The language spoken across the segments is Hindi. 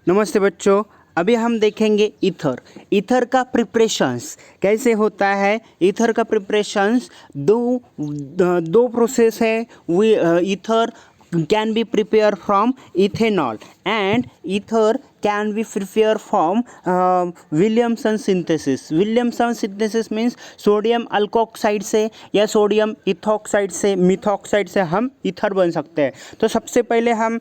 नमस्ते बच्चों। अभी हम देखेंगे ईथर। ईथर का प्रिपरेशंस कैसे होता है। ईथर का प्रिपरेशंस दो प्रोसेस है। We ether can be prepared from ethanol and ether can be prepared from Williamson synthesis. Williamson synthesis means sodium alkoxide से या सोडियम इथॉक्साइड से मिथॉक्साइड से हम ईथर बन सकते हैं। तो सबसे पहले हम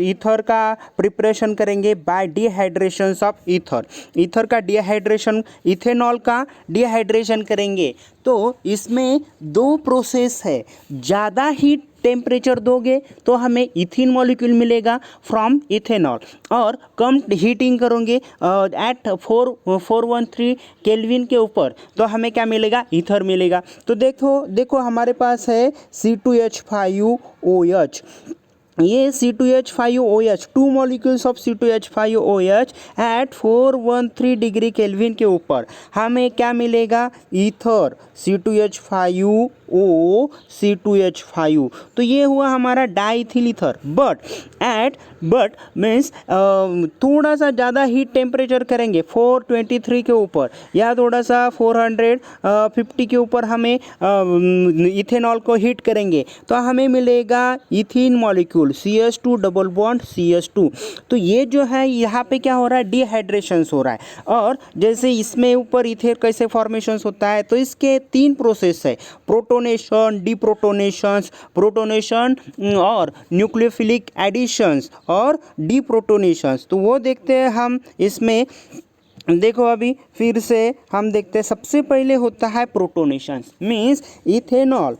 ईथर का प्रिपरेशन करेंगे bye dehydration of ether. Ether का डिहाइड्रेशन, इथेनॉल का डिहाइड्रेशन करेंगे। तो इसमें दो प्रोसेस है। ज़्यादा हीट टेम्परेचर दोगे तो हमें इथिन मॉलिक्यूल मिलेगा फ्रॉम इथेनॉल, और कम हीटिंग करोगे एट 413 केल्विन के ऊपर तो हमें क्या मिलेगा, ईथर मिलेगा। तो देखो हमारे पास है C2H5OH। ये C2H5OH, 2 molecules of C2H5OH at 413 degree kelvin के ऊपर हमें क्या मिलेगा, ईथर C2H5O C2H5। तो ये हुआ हमारा डाइथिल ईथर। बट मीन्स थोड़ा सा ज़्यादा हीट टेम्परेचर करेंगे 423 के ऊपर या थोड़ा सा 450 के ऊपर हमें इथेनॉल को हीट करेंगे तो हमें मिलेगा इथिन molecule CH2 double bond CH2। तो ये जो है यहाँ पे क्या हो रहा है, डिहाइड्रेशन हो रहा है। और जैसे इसमें ऊपर इथेर कैसे फॉर्मेशन होता है, तो इसके 3 प्रोसेस है, प्रोटोनेशन, प्रोटोनेशन और न्यूक्लियोफिलिक एडिशंस और डीप्रोटोनेशंस। तो वो देखते हैं हम इसमें। देखो अभी फिर से हम देखते हैं। सबसे पहले होता है protonation, means ethanol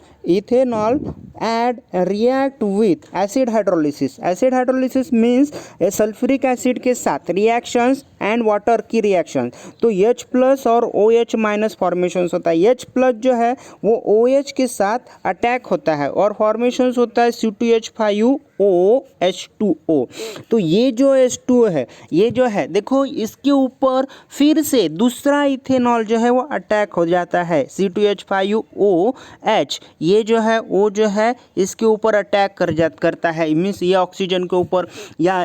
and react with acid hydrolysis. Acid hydrolysis means sulphuric acid के साथ रिएक्शंस एंड वाटर की रिएक्शन। तो H प्लस और OH माइनस फॉर्मेशन होता है। H प्लस जो है वो OH के साथ अटैक होता है और फॉर्मेशन होता है C2H5OH2O। तो ये जो H2O है, ये जो है देखो इसके ऊपर फिर से दूसरा इथेनॉल जो है वो अटैक हो जाता है C2H5OH। ये जो है O जो है इसके ऊपर अटैक करता है, मीन्स ये ऑक्सीजन के ऊपर या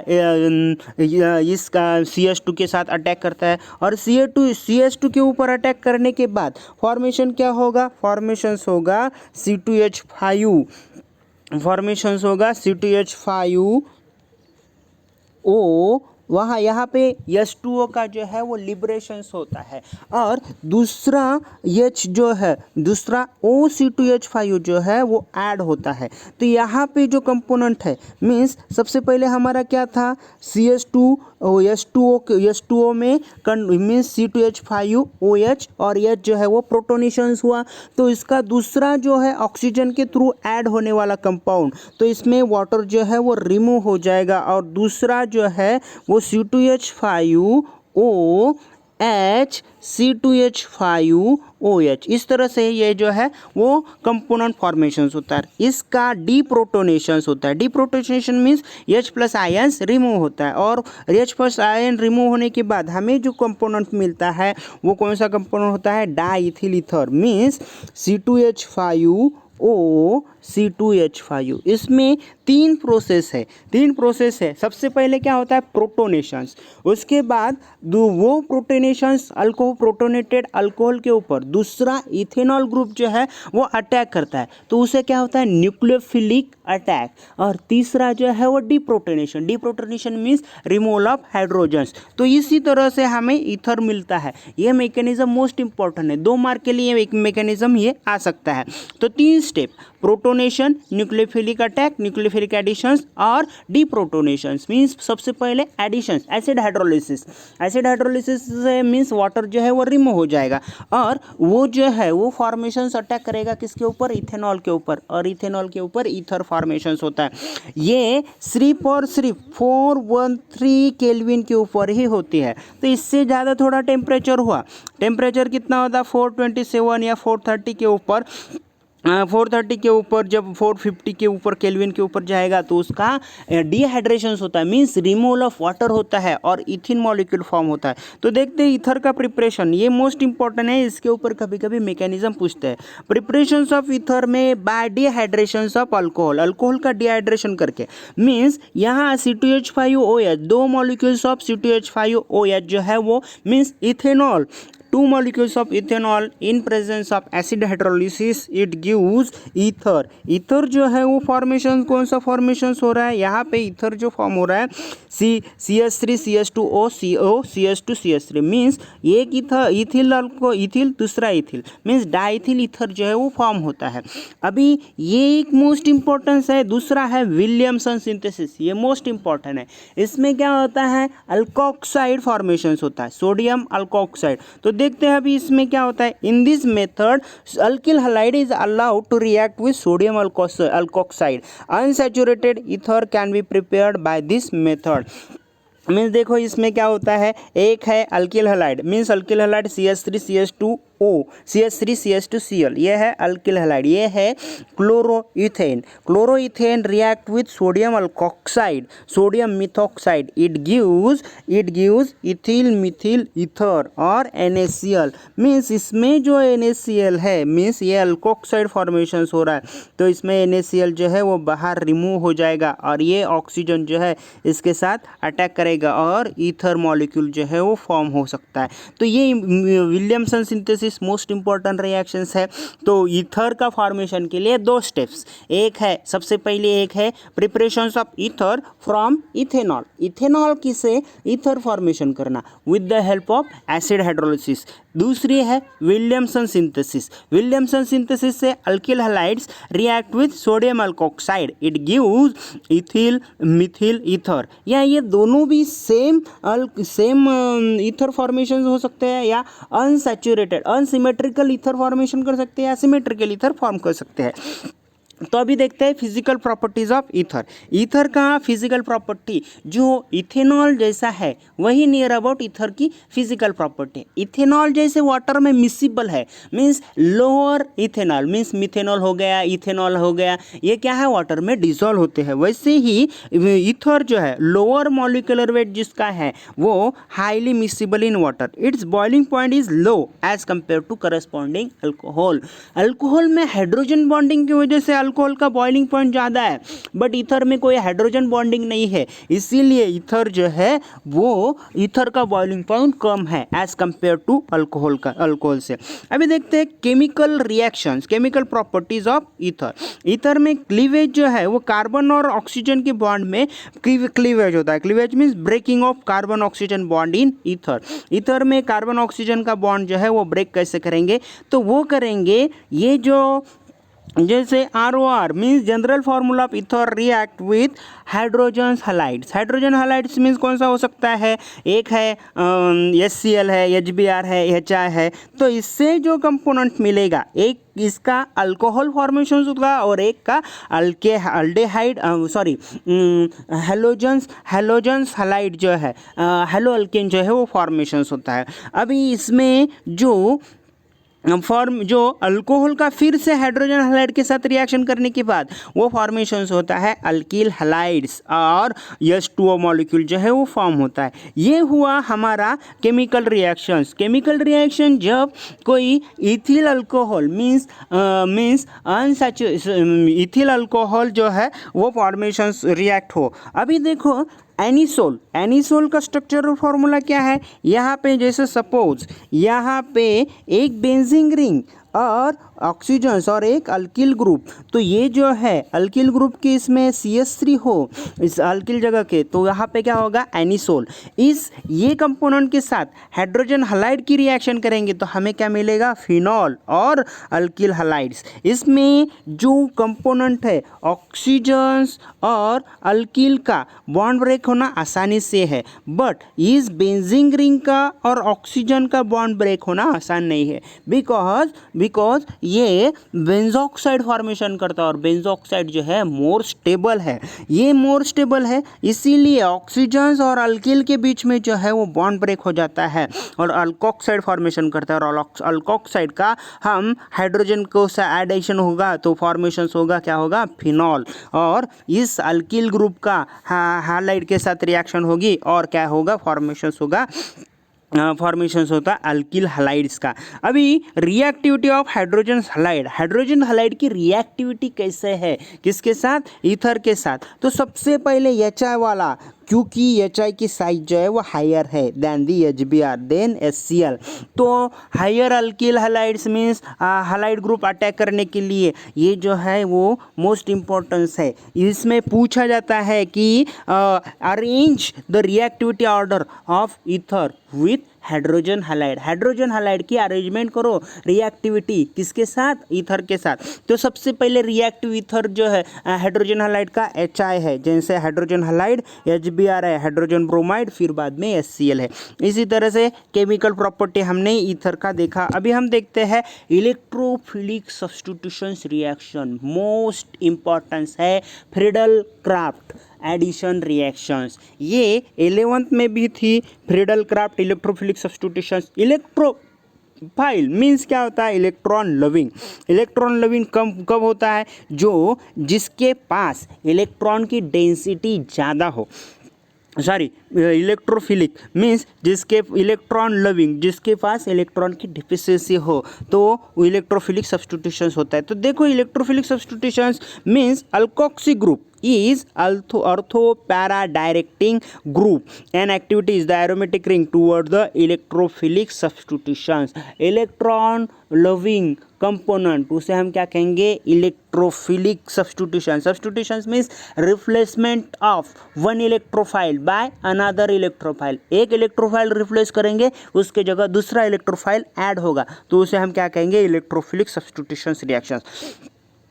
इसका CH2 के साथ अटैक करता है। और CH2 के ऊपर अटैक करने के बाद फॉर्मेशन क्या होगा, फॉर्मेशन होगा C2H5O। वहाँ यहाँ पे H2O का जो है वो लिबरेशन होता है और दूसरा H जो है, दूसरा OC2H5 जो है वो ऐड होता है। तो यहाँ पे जो कंपोनेंट है, मीन्स सबसे पहले हमारा क्या था, CH2 H2O में मीन्स C2H5OH और H जो है वो प्रोटोनेशन हुआ। तो इसका दूसरा जो है ऑक्सीजन के थ्रू ऐड होने वाला कंपाउंड, तो इसमें वाटर जो है वो रिमूव हो जाएगा और दूसरा जो है वो C2H5OH C2H5OH। इस तरह से ये जो है वो कंपोनेंट फॉर्मेशन होता है। इसका डीप्रोटोनेशन होता है। Deprotonation means H plus ions remove होता है और H प्लस आयन रिमूव होने के बाद हमें जो कंपोनेंट मिलता है वो कौन सा कंपोनेंट होता है, diethyl ether, means C2H5O C2H5। इसमें 3 प्रोसेस है। सबसे पहले क्या होता है, प्रोटोनेशंस। उसके बाद वो प्रोटोनेशंस प्रोटोनेटेड अल्कोहल के ऊपर दूसरा इथेनॉल ग्रुप जो है वो अटैक करता है, तो उसे क्या होता है, न्यूक्लियोफिलिक अटैक। और तीसरा जो है वो deprotonation means removal of hydrogens. तो इसी तरह से हमें ईथर मिलता है। ये मैकेनिज्म मोस्ट इंपॉर्टेंट है, 2 मार्क के लिए एक मैकेनिज्म ये आ सकता है। तो 3 step, protonation, nucleophilic attack, nucleophilic additions और डीप्रोटोनेशंस। मीन्स सबसे पहले एडिशंस, एसिड हाइड्रोलिसिस से मीन्स वाटर जो है वो रिमूव हो जाएगा और वो जो है वो फॉर्मेशन अटैक करेगा किसके ऊपर, इथेनॉल के ऊपर, और इथेनॉल के ऊपर ईथर फॉर्मेशन होता है। ये सिर्फ और सिर्फ 413 केल्विन के ऊपर ही होती है। तो इससे ज़्यादा थोड़ा टेम्परेचर हुआ, टेम्परेचर कितना होता है, 427 या 430 के ऊपर 430 के ऊपर जब 450 के ऊपर केल्विन के ऊपर जाएगा तो उसका डिहाइड्रेशन होता है, मीन्स रिमूवल ऑफ वाटर होता है और इथिन मॉलिक्यूल फॉर्म होता है। तो देखते हैं ईथर का प्रिपरेशन, ये मोस्ट इंपॉर्टेंट है, इसके ऊपर कभी कभी मैकेनिज्म पूछते हैं। प्रिपरेशन ऑफ ईथर में bye dehydration of alcohol, alcohol का डिहाइड्रेशन करके, मीन्स यहाँ C2H5OH, दो मॉलिक्यूल्स ऑफ C2H5OH जो है वो means ethanol, 2 molecules of ethanol in presence of acid hydrolysis it gives ether। ether जो है वो फॉर्मेशन कौन सा फॉर्मेशन हो रहा है, यहाँ पे ether जो फॉर्म हो रहा है CH3 CH2O CO CH2 CH3, means एक इथिल दूसरा इथिल मीन्स डाइथिल ईथर जो है वो फॉर्म होता है। अभी ये एक मोस्ट इंपॉर्टेंस है। दूसरा है विलियमसन सिंथेसिस, ये मोस्ट इंपॉर्टेंट है। इसमें क्या होता है, अल्कोक्साइड फॉर्मेशन होता है, सोडियम अल्कोक्साइड। तो देखते हैं अभी इसमें क्या होता है। In this method alkyl halide is allowed to react with sodium alkoxide, unsaturated ether can be prepared by this method. Means देखो इसमें क्या होता है, एक है alkyl halide, means alkyl halide CH3 CH2O CH3 CH2Cl, ये है अल्किल हैलाइड। ये है chloroethane, chloroethane react with sodium alkoxide, sodium methoxide, it gives ethyl Mithil ether और NaCl। मीन्स इसमें जो NaCl है, मीन्स ये अल्कोक्साइड फॉर्मेशन हो रहा है, तो इसमें NaCl जो है वो बाहर रिमूव हो जाएगा और ये ऑक्सीजन जो है इसके साथ अटैक करेगा और ईथर मॉलिक्यूल जो है वो फॉर्म हो सकता है। तो ये Williamson synthesis most important reactions है। तो ईथर का फॉर्मेशन के लिए दो स्टेप्स, एक है सबसे पहले एक है preparation of ether from ethanol, ethanol किसे ईथर फॉर्मेशन करना with the help of acid hydrolysis. दूसरी है विलियमसन सिंथेसिस, विलियमसन सिंथेसिस से alkyl halides react with sodium alkoxide, it gives ethyl Mithil ether. या ये दोनों भी सेम ईथर फॉर्मेशन हो सकते हैं या अनसैचुरेटेड अनसिमेट्रिकल ईथर फॉर्मेशन कर सकते हैं या सिमेट्रिकल ईथर फॉर्म कर सकते हैं। तो अभी देखते हैं physical properties of ether. Ether का फिजिकल प्रॉपर्टी जो इथेनॉल जैसा है वही नियर अबाउट ईथर की फिजिकल प्रॉपर्टी। इथेनॉल जैसे वाटर में मिसिबल है, means lower ethanol means methanol हो गया, इथेनॉल हो गया, ये क्या है वाटर में डिसॉल्व होते हैं। वैसे ही ईथर जो है लोअर मॉलिक्यूलर वेट जिसका है वो highly miscible in water, its boiling point is low as compare to corresponding alcohol. Alcohol में हाइड्रोजन बॉन्डिंग की वजह से अल्कोहल का बॉइलिंग पॉइंट ज़्यादा है, बट ईथर में कोई हाइड्रोजन बॉन्डिंग नहीं है, इसीलिए ईथर जो है वो ईथर का बॉइलिंग पॉइंट कम है एज कंपेयर टू अल्कोहल से। अभी देखते हैं chemical reactions, chemical properties of ether. Ether में क्लीवेज जो है वो कार्बन और ऑक्सीजन के बॉन्ड में क्लीवेज होता है। Cleavage means breaking off carbon oxygen bond in ether. Ether में कार्बन ऑक्सीजन का बॉन्ड जो है वो ब्रेक कैसे करेंगे, तो वो करेंगे ये जो जैसे ROR means general formula of ether react with hydrogen halides. Hydrogen halides means कौन सा हो सकता है, एक है HCl है, HBr है, HI है। तो इससे जो कंपोनेंट मिलेगा, एक इसका अल्कोहल फॉर्मेशन होगा और एक का अल्डेहाइड हेलोजन्स हैलाइड जो है हेलो अल्केन जो है वो फॉर्मेशन होता है। अभी इसमें जो अल्कोहल का फिर से हाइड्रोजन हैलाइड के साथ रिएक्शन करने के बाद वो फॉर्मेशन होता है अल्किल हैलाइड्स और H2O मॉलिक्यूल जो है वो फॉर्म होता है। ये हुआ हमारा केमिकल रिएक्शंस। केमिकल रिएक्शन जब कोई ethyl alcohol means ethyl alcohol जो है वो फॉर्मेशन रिएक्ट हो। अभी देखो एनिसोल का स्ट्रक्चरल फॉर्मूला क्या है, यहाँ पे जैसे सपोज यहाँ पे एक बेंजीन रिंग और ऑक्सीजन्स और एक अल्किल ग्रुप, तो ये जो है अल्किल ग्रुप के इसमें CH3 हो इस अल्किल जगह के, तो यहाँ पे क्या होगा एनिसोल। ये कंपोनेंट के साथ हाइड्रोजन हैलाइड की रिएक्शन करेंगे तो हमें क्या मिलेगा, फिनॉल और अल्किल हैलाइड्स। इसमें जो कंपोनेंट है ऑक्सीजन्स और अल्किल का बॉन्ड ब्रेक होना आसानी से है, बट इस बेंजीन रिंग का और ऑक्सीजन का बॉन्ड ब्रेक होना आसान नहीं है, बिकॉज बिकॉज ये बेंजोक्साइड फॉर्मेशन करता है और बेंजोक्साइड जो है मोर स्टेबल है, ये मोर स्टेबल है, इसीलिए ऑक्सीजन और अल्किल के बीच में जो है वो बॉन्ड ब्रेक हो जाता है और अल्कोक्साइड फॉर्मेशन करता है। और अल्कोक्साइड का हम हाइड्रोजन को से एडिशन होगा तो फॉर्मेशन होगा, क्या होगा, फिनॉल। और इस अल्किल ग्रुप का हालाइड के साथ रिएक्शन होगी और क्या होगा, फॉर्मेशन होगा, फॉर्मेशंस होता है अल्किल हलाइड्स का। अभी reactivity of hydrogen halide, hydrogen halide की रिएक्टिविटी कैसे है, किसके साथ, ईथर के साथ। तो सबसे पहले HI वाला, क्योंकि HI की साइज जो है वो हायर है then the HBr then HCl, तो higher alkyl halides means halide group attack करने के लिए ये जो है वो मोस्ट इम्पोर्टेंस है। इसमें पूछा जाता है कि arrange the reactivity order of ether with hydrogen halide, hydrogen halide की अरेंजमेंट करो रिएक्टिविटी किसके साथ, ईथर के साथ। तो सबसे पहले रिएक्टिव ईथर जो है हाइड्रोजन हलाइड का HI है, जैसे हाइड्रोजन हलाइड HBr है, हाइड्रोजन ब्रोमाइड, फिर बाद में HCl है। इसी तरह से केमिकल प्रॉपर्टी हमने ईथर का देखा। अभी हम देखते हैं electrophilic substitution reaction, most importance है फ्रीडल क्राफ्ट एडिशन रिएक्शंस, ये 11th में भी थी। Friedel craft electrophilic substitutions, electrophile means क्या होता है, इलेक्ट्रॉन लविंग। इलेक्ट्रॉन लविंग कब होता है, जो जिसके पास इलेक्ट्रॉन की डेंसिटी ज़्यादा हो, सॉरी इलेक्ट्रोफिलिक मीन्स जिसके इलेक्ट्रॉन लविंग, जिसके पास इलेक्ट्रॉन की डिफिशिएंसी हो, तो इलेक्ट्रोफिलिक सब्स्टिट्यूशंस होता है। तो देखो electrophilic substitutions means alkoxy group is ortho para directing group and activity is the aromatic ring toward the electrophilic substitutions, electron loving component उसे हम क्या कहेंगे, electrophilic substitution. Substitutions means replacement of one electrophile by another electrophile, एक इलेक्ट्रोफाइल रिप्लेस करेंगे उसके जगह दूसरा इलेक्ट्रोफाइल ऐड होगा, तो उसे हम क्या कहेंगे, इलेक्ट्रोफिलिक सब्स्टिट्यूशन रिएक्शंस।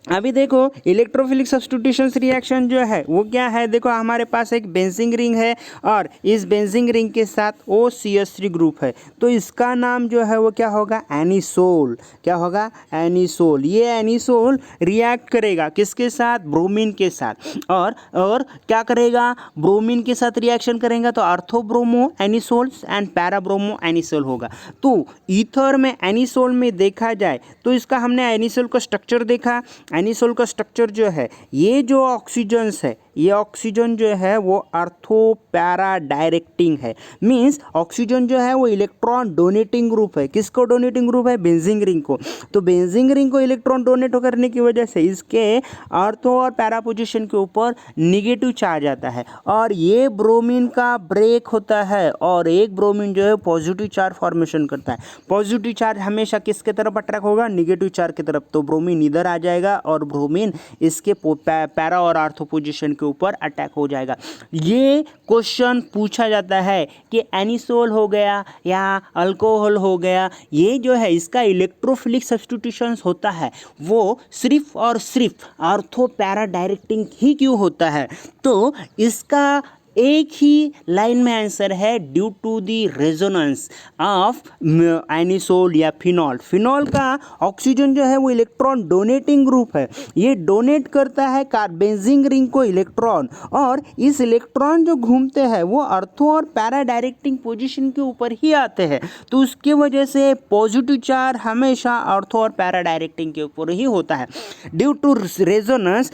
अभी देखो इलेक्ट्रोफिलिक सब्स्टिट्यूशन रिएक्शन जो है वो क्या है, देखो हमारे पास एक बेंजीन रिंग है और इस बेंजीन रिंग के साथ OCH3 ग्रुप है, तो इसका नाम जो है वो क्या होगा, एनिसोल। क्या होगा, एनिसोल। ये एनिसोल रिएक्ट करेगा किसके साथ, ब्रोमीन के साथ, और क्या करेगा, ब्रोमीन के साथ रिएक्शन करेगा तो अर्थोब्रोमो एनिसोल एंड पैराब्रोमो एनिसोल होगा। तो ईथर में एनिसोल में देखा जाए तो इसका हमने एनिसोल का स्ट्रक्चर देखा। एनिसोल का स्ट्रक्चर जो है, ये जो ऑक्सीजन्स है, ये ऑक्सीजन जो है वो अर्थो पैरा डायरेक्टिंग है, मीन्स ऑक्सीजन जो है वो इलेक्ट्रॉन डोनेटिंग ग्रुप है। किसको डोनेटिंग ग्रुप है, बेंजीन रिंग को। तो बेंजीन रिंग को इलेक्ट्रॉन डोनेट करने की वजह से इसके अर्थो और पैरा पोजिशन के ऊपर निगेटिव चार्ज आता है और ये ब्रोमीन का ब्रेक होता है और एक ब्रोमीन जो है पॉजिटिव चार्ज फॉर्मेशन करता है। पॉजिटिव चार्ज हमेशा किसके तरफ अट्रैक्ट होगा, निगेटिव चार्ज की तरफ, तो ब्रोमीन इधर आ जाएगा और ब्रोमीन इसके पैरा और आर्थो पोजिशन के ऊपर अटैक हो जाएगा। ये क्वेश्चन पूछा जाता है कि एनिसोल हो गया या अल्कोहल हो गया, ये जो है इसका इलेक्ट्रोफिलिक सब्स्टिट्यूशन होता है वो सिर्फ और सिर्फ आर्थो पैरा डायरेक्टिंग ही क्यों होता है, तो इसका एक ही लाइन में आंसर है, due to the resonance of anisole या फिनॉल। फिनॉल का ऑक्सीजन जो है वो इलेक्ट्रॉन डोनेटिंग ग्रुप है, ये डोनेट करता है बेंजीन रिंग को इलेक्ट्रॉन, और इस इलेक्ट्रॉन जो घूमते हैं वो अर्थो और पैरा डायरेक्टिंग पोजीशन के ऊपर ही आते हैं, तो उसके वजह से पॉजिटिव चार्ज हमेशा अर्थो और पैरा डायरेक्टिंग के ऊपर ही होता है। ड्यू टू रेजोनेंस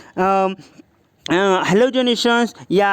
हेलोजनेशंस या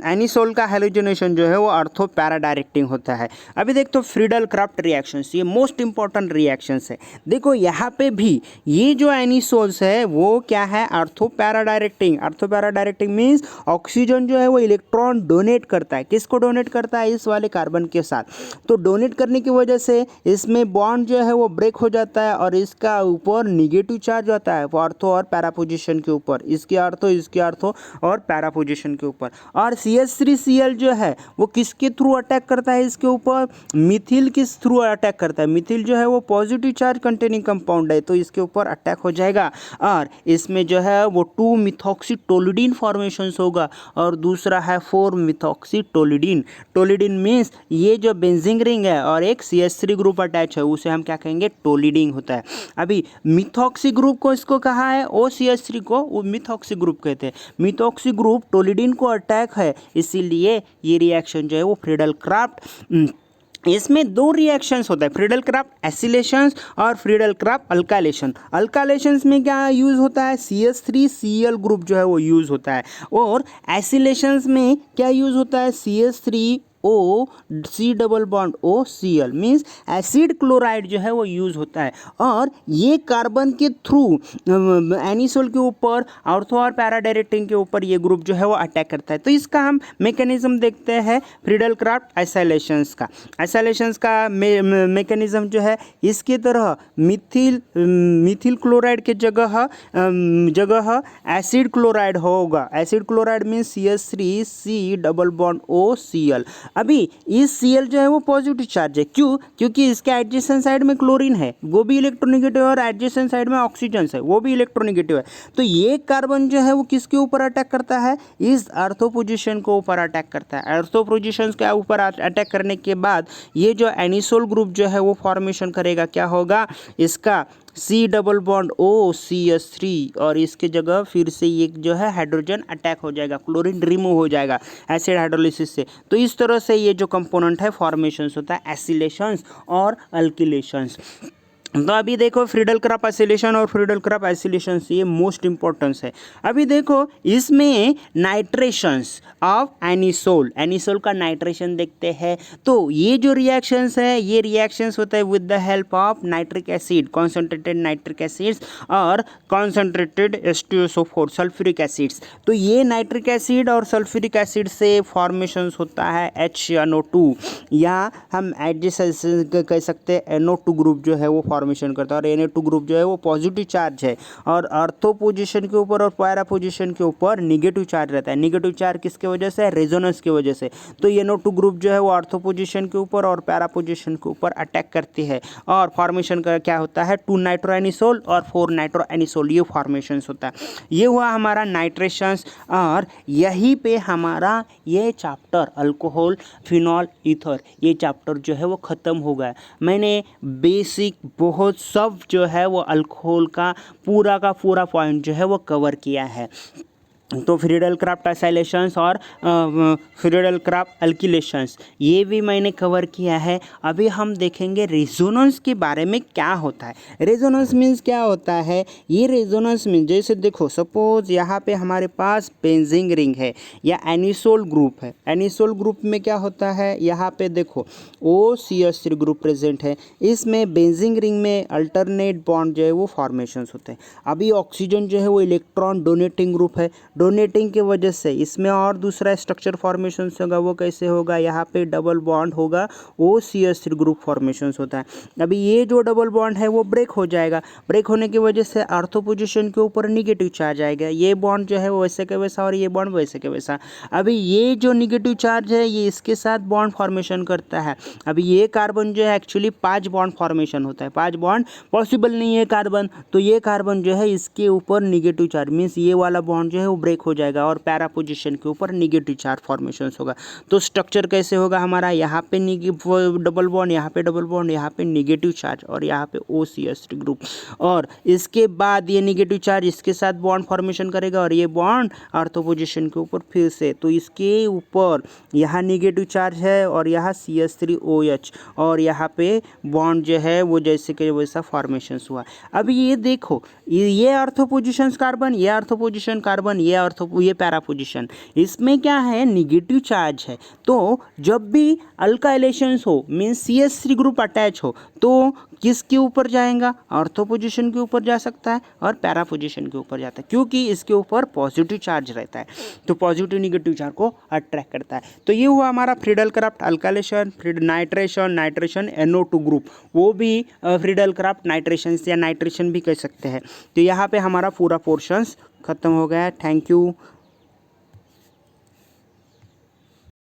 एनिसोल का हेलोजनेशन जो है वो अर्थो पैरा डायरेक्टिंग होता है। अभी देखो फ्रीडल क्राफ्ट रिएक्शंस, ये मोस्ट इंपॉर्टेंट रिएक्शंस है। देखो यहाँ पे भी ये जो एनिसोल्स है वो क्या है, अर्थो पैरा डायरेक्टिंग। अर्थो पैरा डायरेक्टिंग मीन्स ऑक्सीजन जो है वो इलेक्ट्रॉन डोनेट करता है, किसको डोनेट करता है, इस वाले कार्बन के साथ। तो डोनेट करने की वजह से इसमें बॉन्ड जो है वो ब्रेक हो जाता है और इसका ऊपर निगेटिव चार्ज होता है अर्थो और पैरा पोजिशन के ऊपर, इसके अर्थो इसके आर्थो और पैरा पोजीशन के ऊपर। और CH3Cl जो है वो किसके थ्रू अटैक करता है इसके ऊपर, मिथिल किस थ्रू अटैक करता है, मिथिल जो है वो पॉजिटिव चार्ज कंटेनिंग कंपाउंड है तो इसके ऊपर अटैक हो जाएगा। और इसमें जो है वो 2 मिथॉक्सीटोलिडीन फॉर्मेशंस होगा और दूसरा है 4 मिथॉक्सीटोलिडीन। टोलिडीन मीन्स ये जो बेंजीन रिंग है और एक CH3 ग्रुप अटैच है उसे हम क्या कहेंगे, टोलिडिंग होता है। अभी मिथॉक्सी ग्रुप को इसको कहा है, OCH3 को वो मिथॉक्सी ग्रुप कहते हैं। मिथॉक्सी ग्रुप टोलिडीन को अटैक है, इसीलिए ये रिएक्शन जो है वो फ्रीडल क्राफ्ट, इसमें 2 रिएक्शंस होता है, फ्रीडल क्राफ्ट एसिलेशंस और फ्रीडल क्राफ्ट अल्काइलेशन। अल्काइलेशंस में क्या यूज़ होता है, CH3Cl ग्रुप जो है वो यूज़ होता है। और एसिलेशंस में क्या यूज़ होता है, CH3O C double bond OCl means acid chloride जो है वो यूज़ होता है। और ये कार्बन के थ्रू एनिसोल के ऊपर ऑर्थो और पैरा डायरेक्टिंग के ऊपर ये ग्रुप जो है वो अटैक करता है। तो इसका हम मैकेनिज्म देखते हैं फ्रीडल क्राफ्ट एसाइलेशंस का। एसाइलेशंस का मैकेनिज्म जो है इसकी तरह मिथिल क्लोराइड के जगह एसिड क्लोराइड होगा। Acid chloride means CH3C double bond OCl। अभी इस Cl जो है वो पॉजिटिव चार्ज है, क्यों, क्योंकि इसके एडजेसेंट साइड में क्लोरीन है वो भी इलेक्ट्रोनेगेटिव है और एडजेसेंट साइड में ऑक्सीजन है वो भी इलेक्ट्रोनेगेटिव है। तो ये कार्बन जो है वो किसके ऊपर अटैक करता है, इस आर्थो पोजीशन को ऊपर अटैक करता है। आर्थो पोजीशन के ऊपर अटैक करने के बाद ये जो एनिसोल ग्रुप जो है वो फॉर्मेशन करेगा, क्या होगा, इसका C डबल बॉन्ड OCH3 और इसके जगह फिर से ये जो है हाइड्रोजन अटैक हो जाएगा, क्लोरीन रिमूव हो जाएगा एसिड हाइड्रोलिसिस से। तो इस तरह से ये जो कंपोनेंट है फॉर्मेशंस होता है एसिलेशंस और अल्किलेशंस। तो अभी देखो फ्रीडल क्राफ्ट एसिलेशन और फ्रीडल क्राफ्ट एसिलेशन ये मोस्ट इंपॉर्टेंस है। अभी देखो इसमें नाइट्रेशंस ऑफ एनिसोल का नाइट्रेशन देखते हैं। तो ये जो रिएक्शंस है ये रिएक्शंस होता है with the help of nitric acid, concentrated nitric acids और कॉन्सेंट्रेटेड H2SO4 सल्फ्यूरिक एसिड्स। तो ये नाइट्रिक एसिड और सल्फ्यूरिक एसिड से फॉर्मेशंस होता है HNO2 या हम एडजेसेंट कह सकते हैं NO2 ग्रुप जो है वो फॉर्मेशन करता है। और Na2 ग्रुप जो है वो पॉजिटिव चार्ज है और ऑर्थो पोजीशन के ऊपर और पैरा पोजीशन के ऊपर निगेटिव चार्ज रहता है। निगेटिव चार्ज किसके वजह से, रेजोनेंस की वजह से। तो NO2 ग्रुप जो है वो ऑर्थो पोजीशन के ऊपर और पैरा पोजीशन के ऊपर अटैक करती है और फॉर्मेशन का क्या होता है, 2 नाइट्रोएनिसोल और 4 नाइट्रोएनिसोल ये फॉर्मेशन होता है। ये हुआ हमारा नाइट्रेशंस। और यहीं पे हमारा ये चैप्टर अल्कोहल फिनॉल ईथर ये चैप्टर जो है वो ख़त्म हो गया। मैंने बेसिक बहुत सब जो है वो अल्कोहल का पूरा पॉइंट जो है वो कवर किया है। तो फ्रीडल क्राफ्ट एसाइलेशंस और फ्रीडल क्राफ्ट अल्किलेशंस ये भी मैंने कवर किया है। अभी हम देखेंगे रेजोनेंस के बारे में क्या होता है। रेजोनेंस मीन्स क्या होता है, ये रेजोनेंस मीन्स जैसे देखो सपोज यहाँ पे हमारे पास बेंजीन रिंग है या एनिसोल ग्रुप है। एनिसोल ग्रुप में क्या होता है, यहाँ पे देखो OCH3 ग्रुप प्रेजेंट है, इसमें बेंजीन रिंग में अल्टरनेट बॉन्ड जो है वो फॉर्मेशंस होते हैं। अभी ऑक्सीजन जो है वो इलेक्ट्रॉन डोनेटिंग ग्रुप है, डोनेटिंग की वजह से इसमें और दूसरा स्ट्रक्चर फॉर्मेशन होगा, वो कैसे होगा, यहाँ पे डबल बॉन्ड होगा, OCH3 ग्रुप फॉर्मेशन होता है। अभी ये जो डबल बॉन्ड है वो ब्रेक हो जाएगा, ब्रेक होने की वजह से ऑर्थो पोजीशन के ऊपर निगेटिव चार्ज आएगा। ये बॉन्ड जो है वो वैसे के वैसा और ये बॉन्ड वैसे के वैसा। अभी ये जो निगेटिव चार्ज है ये इसके साथ बॉन्ड फॉर्मेशन करता है। अभी ये कार्बन जो है एक्चुअली 5 बॉन्ड फॉर्मेशन होता है, 5 बॉन्ड पॉसिबल नहीं है कार्बन, तो ये कार्बन जो है इसके ऊपर निगेटिव चार्ज मीन्स ये वाला बॉन्ड जो है वो ब्रेक हो जाएगा और पैरा पोजीशन के ऊपर निगेटिव चार्ज फॉर्मेशन होगा। तो स्ट्रक्चर कैसे होगा हमारा, यहाँ पे डबल बॉन्ड, यहाँ पे डबल बॉन्ड, यहाँ पे निगेटिव चार्ज और यहाँ पे OCH3 ग्रुप। और इसके बाद ये निगेटिव चार्ज इसके साथ बॉन्ड फॉर्मेशन करेगा और ये बॉन्ड ऑर्थो पोजीशन के ऊपर फिर से, तो इसके ऊपर यहाँ निगेटिव चार्ज है और यहाँ CH3OH और यहाँ पे बॉन्ड जो है वो जैसे कि वैसा फॉर्मेशन हुआ। अभी ये देखो ये ऑर्थो पोजीशन कार्बन, ये ऑर्थो पोजीशन कार्बन, ये पैरा पोजीशन, इसमें क्या है, निगेटिव चार्ज है। तो जब भी अल्काइलेशंस हो मीन्स CH3 ग्रुप अटैच हो तो किसके ऊपर जाएगा, ऑर्थो पोजीशन के ऊपर जा सकता है और पैरा पोजीशन के ऊपर जाता है, क्योंकि इसके ऊपर पॉजिटिव चार्ज रहता है। तो पॉजिटिव निगेटिव चार्ज को अट्रैक्ट करता है। तो ये हुआ हमारा Friedel craft alkylation, nitration NO2 group, वो भी फ्रीडल क्राफ्ट नाइट्रेशन या नाइट्रेशन भी कह सकते हैं। तो यहाँ पे हमारा पूरा पोर्शंस ख़त्म हो गया। Thank you.